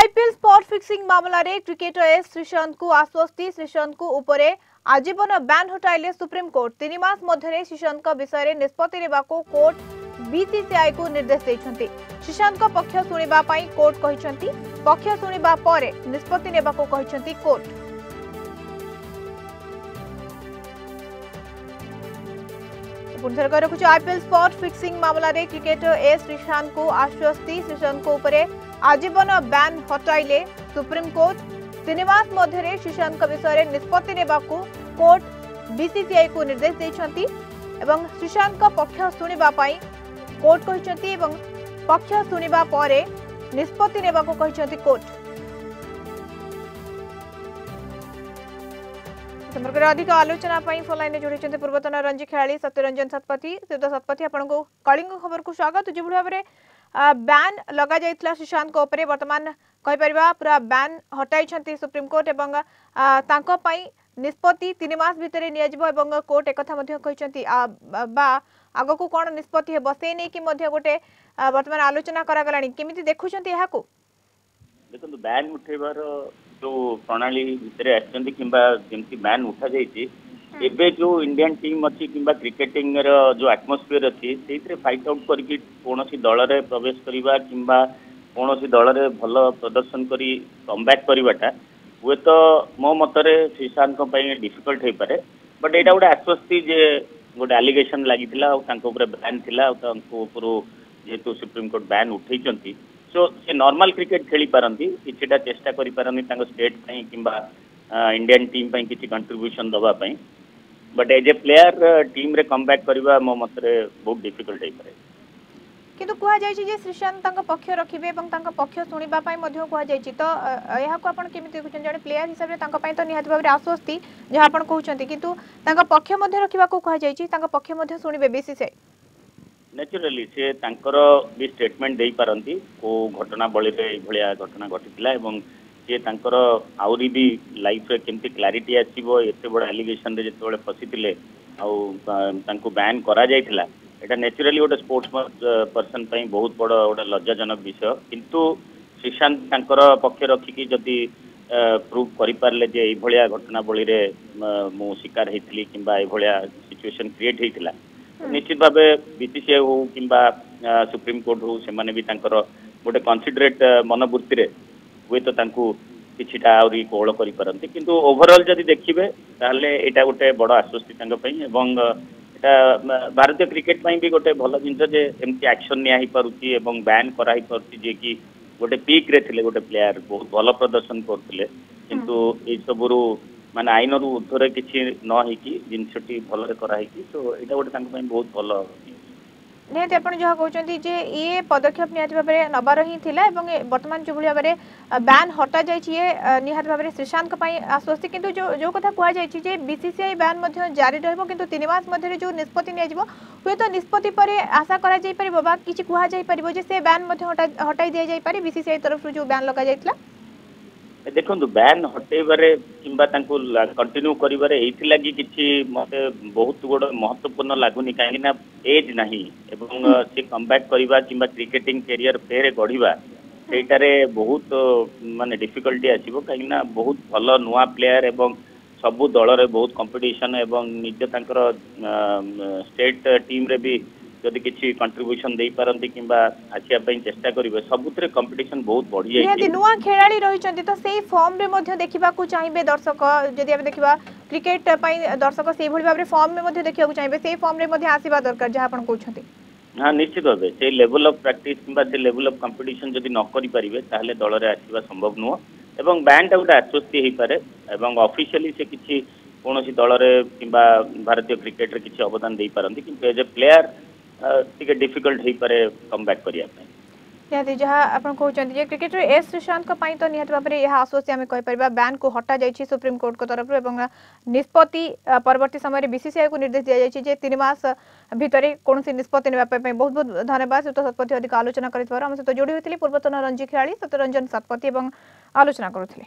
IPL spot fixing मामला रे cricketer S Sreesanth को आश्वस्ति। श्रीशांत को उपरे आजीवन बैन हटाइले सुप्रीम कोर्ट। 3 मास मध्य श्रीशांत विषय में निष्पत्ति नेबाको कोर्ट बीसीसीआई को निर्देश देछंती। श्रीशांत पक्ष सुनिबा पई कोर्ट कहिसंती। पक्ष सुनिबा परे निष्पत्ति नेबाको कहिसंती कोर्ट। पुनः आईपीएल स्पॉट फिक्सिंग मामला रे क्रिकेटर एस श्रीशांत को आश्वस्ति। श्रीशांत को उपरे आजीवन बैन हटाइले सुप्रीम कोर्ट। 3 मास मध्य श्रीशांत विषय में निष्पत्ति नेबाकू कोर्ट बीसीसीआई को निर्देश देछंती एवं श्रीशांत पक्ष सुनिबा पई कोर्ट कहिसंती एवं पक्ष सुनिबा परे निष्पत्ति नेबाकू कहिसंती कोर्ट। संपर्क अधिक आलोचना फोन लाइन जोड़ी पूर्वतन रणजी खेलाड़ी सत्यरंजन शतपथी। शतपथी आपको कलिंग खबर को स्वागत। जो भाव में बैन लग जाइथिला श्रीशांत को ऊपर वर्तमान कहि पूरा बैन हटाई सुप्रीम कोर्ट एवं तांको पई निष्पत्ति 3 मास भितर नियाजिबो एवं कोर्ट एक कथा मध्ये कहिसंती बा आगो को कोन निष्पत्ति हेबो से नै कि मध्ये गोटे वर्तमान आलोचना करा गलानी। केमिति देखुछंती एहा को? देखो बैन उठेबार जो प्रणाली भितर आछंती किंबा जेमती बैन उठा जाइछि एबे जो इंडियन टीम अच्छी किंबा क्रिकेटिंग जो एटमोस्फियर अच्छी से फाइट आउट करके कौन दल में प्रवेश करवा किंबा कौन दल में भल प्रदर्शन करी कमबैक करवाटा हुए तो मो मतरे श्रीशांत डिफिकल्ट हो पारे। बट यहाँ गोटे आश्वस्ति जे गोटे एलिगेशन लगी बैन थिला जेहेतु सुप्रीम कोर्ट बैन उठे सो से नॉर्मल क्रिकेट खेली पारती किछिटा चेष्टा करि पारनी स्टेट किंबा इंडियन टीम किसी कंट्रीब्यूशन दवाई। But as a player team रे कमबैक करबा मो मतरे बहुत डिफिकल्ट हो पारे। किंतु कुआ जायछि जे श्रीशांत तांका पक्ष रखिबे एवं तांका पक्ष सुनिबा पई मध्ये कुआ जायछि तो एहा को आपण केमिति देखुछन जने प्लेयर हिसाब रे तांका पई तो निहात भाबरे आश्वस्ति जे आपण कहउछंती किंतु तांका पक्ष मध्ये रखिबा को कुआ जायछि तांका पक्ष मध्ये सुनिबे बीसीसीआई नेचुरली से तांकर भी स्टेटमेंट दे पारंती को घटना बळी रे भलिया घटना घटितला एवं जे तांकर आउरी भी लाइफ रे केमती क्लैरिटी आसीबो एते बड़ एलिगेशन रे जेते बळे फसितिले आउ तांको बैन करा जायतिला एटा नेचुरली गोटे स्पोर्ट्स पर्सन पई बहुत बड़ गोटे लज्जाजनक विषय। किंतु श्रीशांत तांकर पक्ष रखिकी जदि प्रूव करि पारले जे ए भलिया घटना बळी रे मो शिकार हेतिली किंबा ए भलिया सिचुएशन क्रिएट हेतिला निश्चित भाव बीसीसीआई हो किंबा सुप्रीम कोर्ट हो से माने भी तांकर गोटे कन्सिडरेट मनोवृत्ति रे हुए तो तांकु किछिटा आउरी कोहल करि परंती। किंतु ओवरऑल जदि देखिबे ताहले एटा गोटे बड़ आश्वस्ति तांक पई एवं एटा भारतीय क्रिकेट पई भी गोटे भल जिंस जे एमती एक्शन निया ही परुची एवं बैन करा ही परुची जे कि गोटे पीक रे थिले गोटे प्लेयर बहुत भल प्रदर्शन करथिले किंतु ए सबरु माने आईन रु उद्धरे किछि न हे कि जिंसटी भल रे करा हे कि सो एटा गोटे तांक पई बहुत भल निहत आप जहाँ कहते जे ये पदक्षेप निहत भाव में नबार ही थिला एवं वर्तमान जो भाव में बैन हटा जाए निहत भाव में श्रीशांत आश्वस्ति। किंतु जो कथा कहुई बीसीसीआई बैन जारी रहिबो किंतु 3 मास मध्य जो निष्पत्ति नियाजिबो हुए तो निष्पत्ति पर आशा करा जाई परिबो बा किछि कुहा जाई परिबो जे से बैन हटाई दिया जाई पारे बीसीसीआई तरफ जो बैन लगा जाइतला। देखो बैन हटेबारे किंबा तांको कंटिन्यू करिबारे एथि लागि किछि मते बहुत गोड महत्वपूर्ण लागुनी काहे ना एज नाही एवं से कमबैक करिबा किंबा क्रिकेटिंग करियर फेरे गढिबा सेटारे बहुत माने डिफिकल्टी आसीबो काहे ना बहुत भलो नुवा प्लेयर एवं सबु दल रे बहुत कंपटीशन एवं निज तांकर स्टेट टीम रे भी जदि किछि कंट्रीब्यूशन देई पारंती किंबा आसिया पई चेष्टा करिवे सबुतरे कंपटीशन बहुत बढ़ी जाय छै। नुवा खेलाड़ी रहिचंती तो सेही फॉर्म रे मध्ये देखिबा को चाहिबे दर्शक जदि हम देखिबा क्रिकेट पई दर्शक सेही भली भाबरे फॉर्म में मध्ये देखिबा को चाहिबे सेही फॉर्म रे मध्ये आसीबा दरकार जहा आपण कहउछंती। हां निश्चित भाबे से लेवल ऑफ प्रैक्टिस किंबा से लेवल ऑफ कंपटीशन जदि न करि परिबे ताहले दल रे आसीबा संभव नुवा एवं बैन टा उटा आश्वस्ति हे पारे एवं ऑफिशियली से किछि कोनोसी दल रे किंबा भारतीय क्रिकेट रे किछि अवदान देई पारंती किंतु एज ए प्लेयर ठीक डिफिकल्ट हो पारे कमबैक करिया निहत जहाँ आप कहते हैं क्रिकेटर एस श्रीशांत तो निहत भाव में यह आश्वस्ति आम कहीपर बैन को हटा जाइए सुप्रीम कोर्ट को तरफ एवं निष्पत्ति परवर्ती समय बीसीसीआई को निर्देश दि जाए 3 मास भितर कौन निष्पत्ति नापी बहुत बहुत धन्यवाद। शतपथी अधिक आलोचना कर सहित जोड़ी होती पूर्वतन रणजी खेलाड़ी सत्यरंजन शतपथी आलोचना करुले।